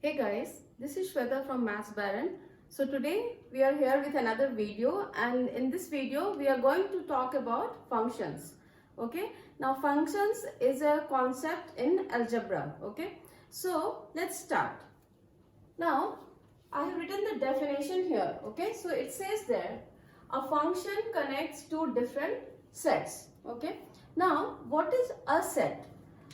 Hey guys, this is Shweta from Maths Baron. So today we are here with another video, and in this video we are going to talk about functions. Okay, now functions is a concept in algebra. Okay, so let's start. Now I have written the definition here. Okay, so it says there a function connects two different sets. Okay, now what is a set?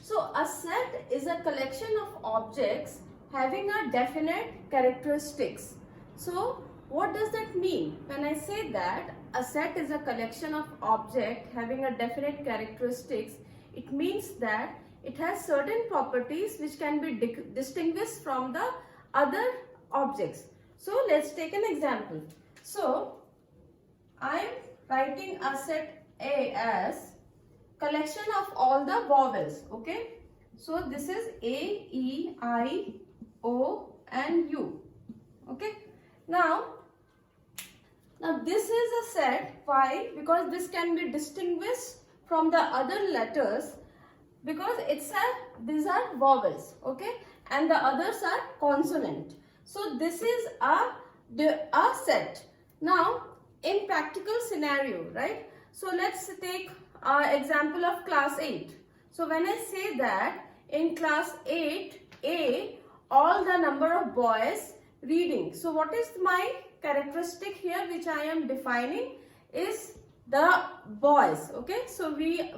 So a set is a collection of objects having a definite characteristics. So what does that mean? When I say that a set is a collection of objects having a definite characteristics, it means that it has certain properties which can be distinguished from the other objects. So let's take an example. So I am writing a set A as collection of all the vowels. Okay, so this is A, E, I, O and U. Okay, now this is a set. Why? Because this can be distinguished from the other letters, because these are vowels. Okay, and the others are consonant. So this is a set. Now in practical scenario, right? So let's take example of class 8. So when I say that in class 8A, all the number of boys reading. So what is my characteristic here which I am defining is the boys. Okay, so I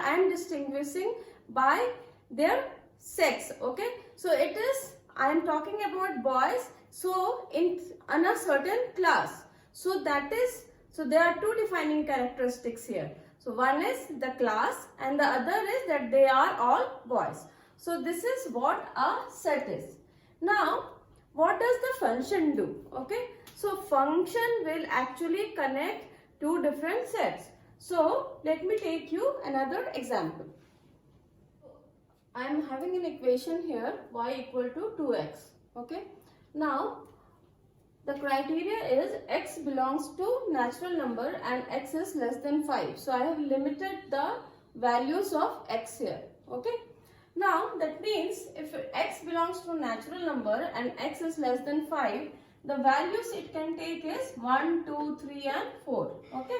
am distinguishing by their sex. Okay, so it is, I am talking about boys. So in a certain class. So there are two defining characteristics here. So one is the class and the other is that they are all boys. So this is what a set is. Now what does the function do? Okay, so function will actually connect two different sets. So let me take you another example. I am having an equation here, y equal to 2x. Okay, now the criteria is x belongs to natural number and x is less than 5. So I have limited the values of x here. Okay. Now that means if x belongs to natural number and x is less than 5, the values it can take is 1, 2, 3 and 4. Okay.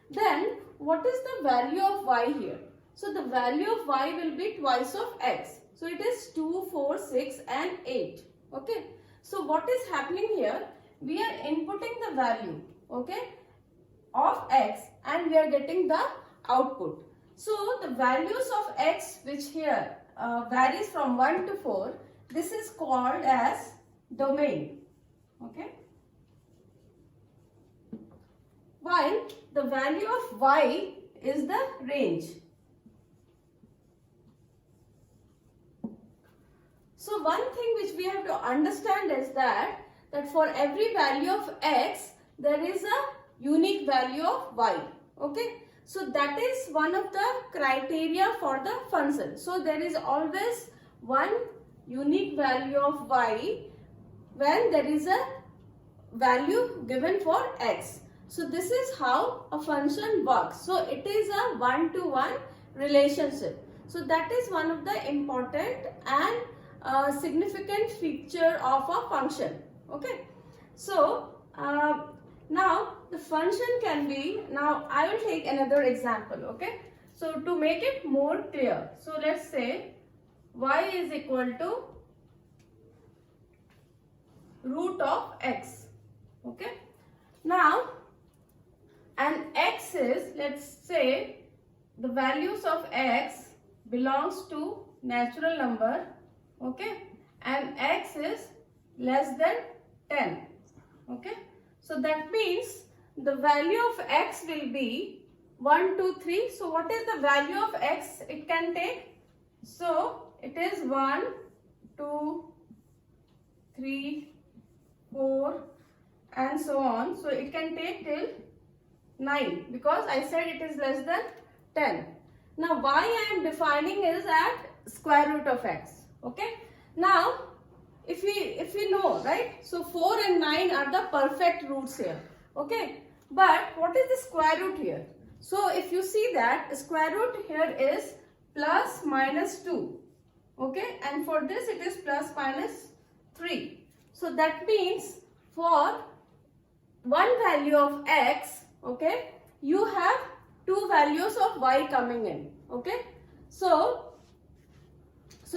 Then what is the value of y here? So the value of y will be twice of x. So it is 2, 4, 6 and 8. Okay. So what is happening here? We are inputting the value, okay, of x and we are getting the output. So the values of x which here varies from 1 to 4, this is called as domain. Okay. While the value of y is the range. So one thing which we have to understand is that for every value of x, there is a unique value of y. Okay. So that is one of the criteria for the function. So there is always one unique value of y when there is a value given for x. So this is how a function works. So it is a one-to-one relationship. So that is one of the important and significant feature of a function. Okay, so now the function can be, now I will take another example. Okay, so to make it more clear, so let's say y is equal to root of x. Okay, now and x is, let's say the values of x belongs to natural number. Okay, and x is less than 10. Okay, so that means the value of x will be 1, 2, 3. So what is the value of x it can take? So it is 1, 2, 3, 4 and so on. So it can take till 9 because I said it is less than 10. Now why I am defining is at square root of x. Okay, now if we know, right, so 4 and 9 are the perfect roots here. Okay, but what is the square root here? So if you see that square root here is plus minus 2. Okay, and for this it is plus minus 3. So that means for one value of x, okay, you have two values of y coming in, okay. So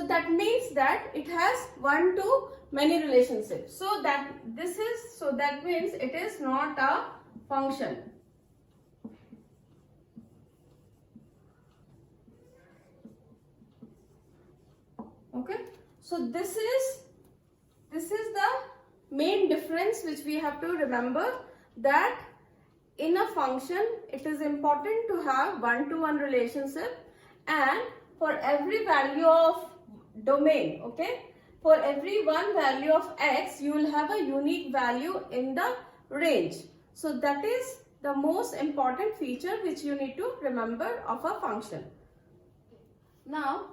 that means that it has one to many relationship. So that means it is not a function. Okay, so this is the main difference which we have to remember, that in a function it is important to have one-to-one relationship, and for every value of domain, okay, for every one value of x you will have a unique value in the range. So that is the most important feature which you need to remember of a function. Now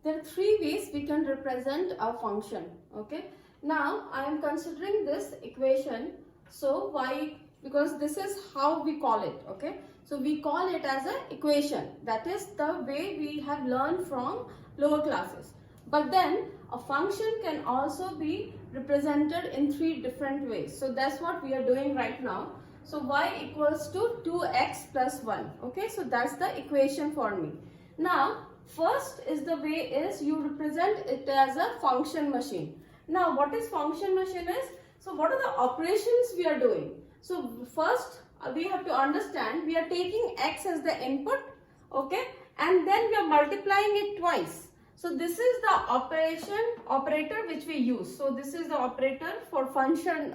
there are three ways we can represent a function, okay. Now I am considering this equation, so why, because this is how we call it, okay. So we call it as an equation. That is the way we have learned from lower classes. But then a function can also be represented in three different ways. So that's what we are doing right now. So y equals to 2x plus 1, okay. So that's the equation for me. Now first is the way is you represent it as a function machine. Now what is function machine is, so what are the operations we are doing? So first we have to understand we are taking x as the input, okay, and then we are multiplying it twice. So this is the operator which we use. So this is the operator for function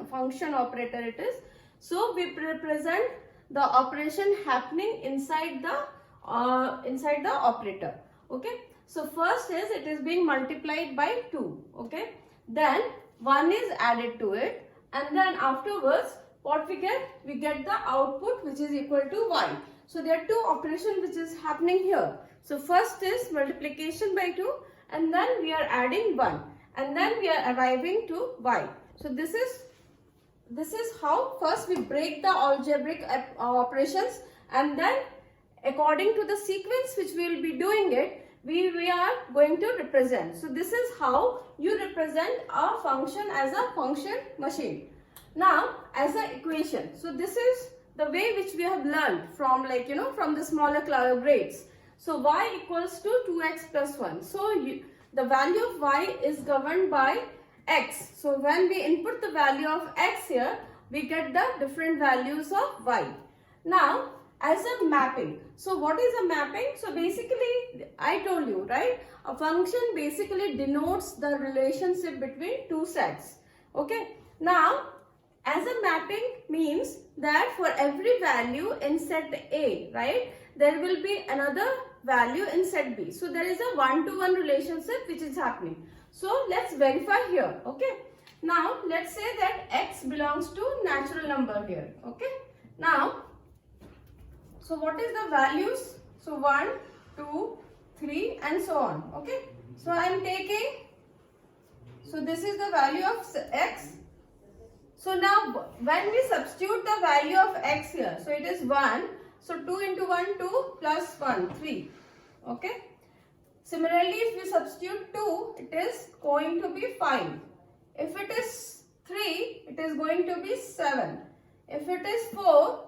operator it is. So we represent the operation happening inside the operator, okay. So first is it is being multiplied by 2, okay, then 1 is added to it, and then afterwards what we get the output which is equal to y. So there are two operations which is happening here. So first is multiplication by 2, and then we are adding 1, and then we are arriving to y. So this is how first we break the algebraic operations, and then according to the sequence which we will be doing it, we are going to represent. So this is how you represent a function as a function machine. Now as an equation, so this is the way which we have learned from, like, from the smaller grades. So y equals to 2x plus 1. So the value of y is governed by x. So when we input the value of x here, we get the different values of y. Now as a mapping, so what is a mapping? So basically I told you, right, a function basically denotes the relationship between two sets, okay. Now as a mapping means that for every value in set A, right, there will be another value in set B. So there is a one-to-one relationship which is happening. So let's verify here, okay. Now let's say that x belongs to natural number here, okay. Now so what is the values? So 1, 2, 3 and so on, okay. So I am taking, so this is the value of x. So now when we substitute the value of x here, so it is 1. So 2 into 1, 2 plus 1, 3, okay. Similarly, if we substitute 2, it is going to be 5. If it is 3, it is going to be 7. If it is 4,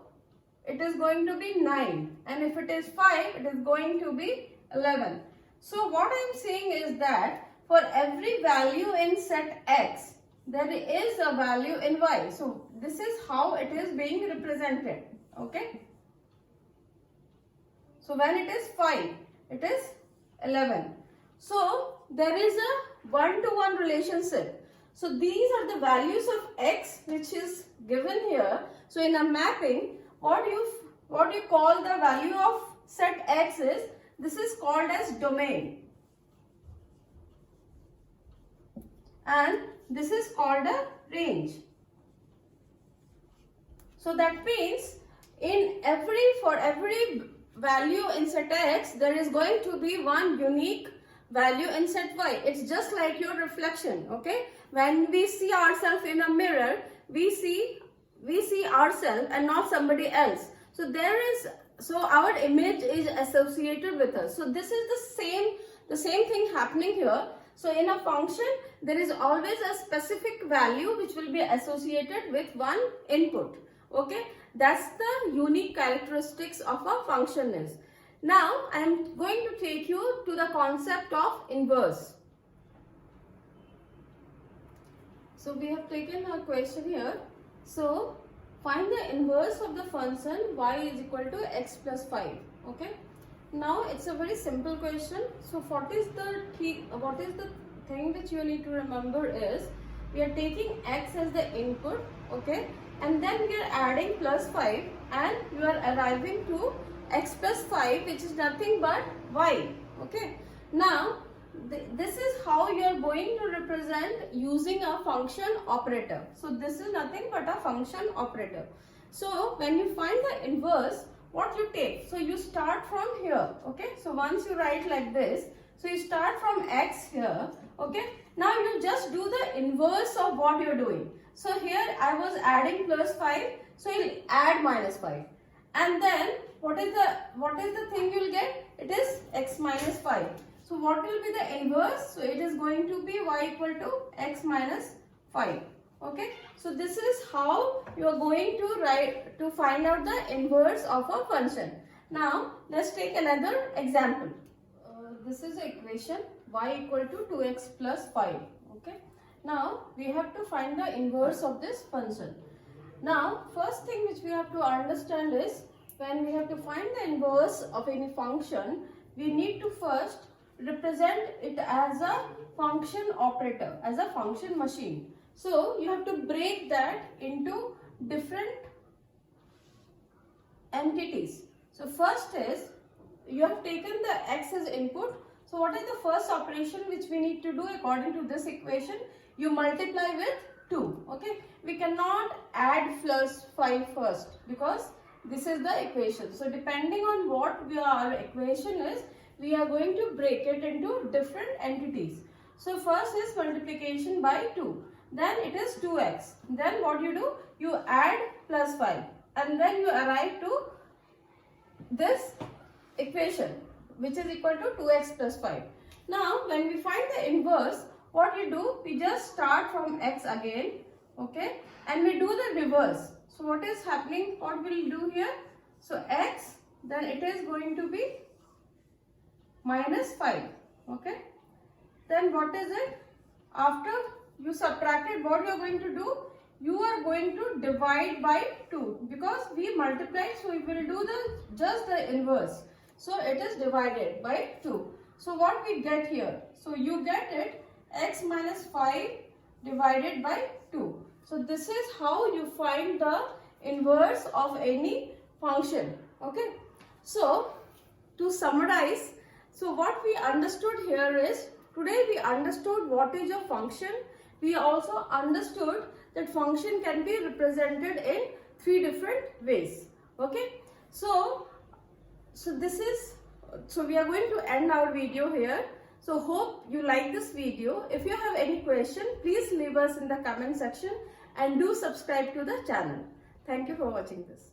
it is going to be 9, and if it is 5, it is going to be 11. So what I am saying is that for every value in set x, there is a value in y. So this is how it is being represented, okay. So when it is 5, it is 11. So there is a one-to-one relationship. So these are the values of x which is given here. So in a mapping, what you call the value of set x is, this is called as domain, and this is called a range. So that means for every value in set x, there is going to be one unique value in set y. It's just like your reflection, okay. When we see ourselves in a mirror, we see ourselves and not somebody else. So our image is associated with us. So this is the same thing happening here. So in a function, there is always a specific value which will be associated with one input. Okay, that's the unique characteristics of a function is. Now I am going to take you to the concept of inverse. So we have taken a question here. So find the inverse of the function y is equal to x plus 5. Okay. Now it's a very simple question. So what is the thing which you need to remember is we are taking x as the input, okay, and then we are adding plus 5 and you are arriving to x plus 5, which is nothing but y. Okay. Now this is how you are going to represent using a function operator. So this is nothing but a function operator. So when you find the inverse, what you take? So you start from here. Okay. So once you write like this, so you start from x here. Okay. Now you just do the inverse of what you're doing. So here I was adding plus 5. So you'll add minus 5. And then what is the thing you'll get? It is x minus 5. So what will be the inverse? So it is going to be y equal to x minus 5. Okay. So this is how you are going to find out the inverse of a function. Now let's take another example. This is the equation y equal to 2x plus 5. Okay. Now we have to find the inverse of this function. Now first thing which we have to understand is when we have to find the inverse of any function, we need to first represent it as a function operator, as a function machine. So you have to break that into different entities. So first is you have taken the x as input. So what is the first operation which we need to do according to this equation? You multiply with 2. Okay. We cannot add plus 5 first because this is the equation. So depending on what our equation is, we are going to break it into different entities. So first is multiplication by 2. Then it is 2x. Then what you do? You add plus 5. And then you arrive to this equation, which is equal to 2x plus 5. Now when we find the inverse, what we do? We just start from x again. Okay. And we do the reverse. So what is happening? What will we do here? So x, then it is going to be minus 5. Okay. Then what is it? After you subtracted, what you are going to do? You are going to divide by 2 because we multiplied, so we will do just the inverse. So it is divided by 2. So what we get here? So you get it x minus 5 divided by 2. So this is how you find the inverse of any function. Okay. So to summarize, so what we understood here is, today we understood what is a function. We also understood that function can be represented in 3 different ways. Okay. So we are going to end our video here. So hope you like this video. If you have any question, please leave us in the comment section and do subscribe to the channel. Thank you for watching this.